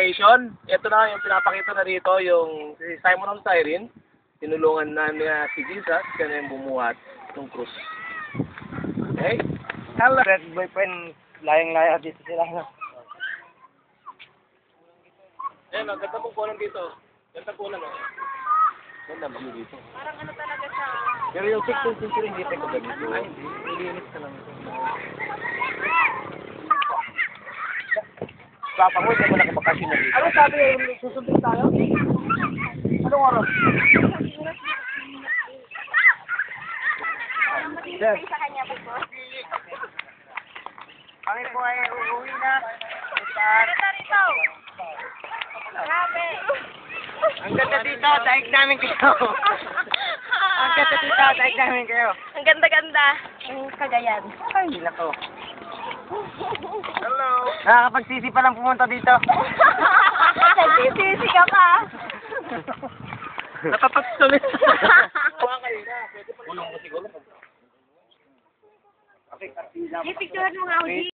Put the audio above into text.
information. Ito na yung pinapakita na dito, yung si Simon of Cyrene. Tinulungan na niya si Jesus, siya na yung bumuhat ng krus. Okay? Hello. Best boyfriend, layang-laya dito sila. Ayan, ganda pong kulang dito. Ganda kulang, oh. Ganda ba dito? Parang ano talaga siya. Pero yung 16th century hindi pa ganito. Ay, hindi. Nilinis ka lang. Papangoy ka mo nakabakasyon na dito. Ano sabi yung susundin tayo? Anong oras? Yes. Sa kanya po po. Kami po ay uuwi na. Rito. Grabe. Ang ganda dito, daig namin kayo. Ang ganda dito, daig namin kayo. Ang ganda-ganda. Ang Cagayan. Ay, nako. Hello. Nakakapagsisi pa lang pumunta dito. Nagsisisi ka pa. Napapagsulit. Kulong ko siguro. Ipicturean mo nga ako, G.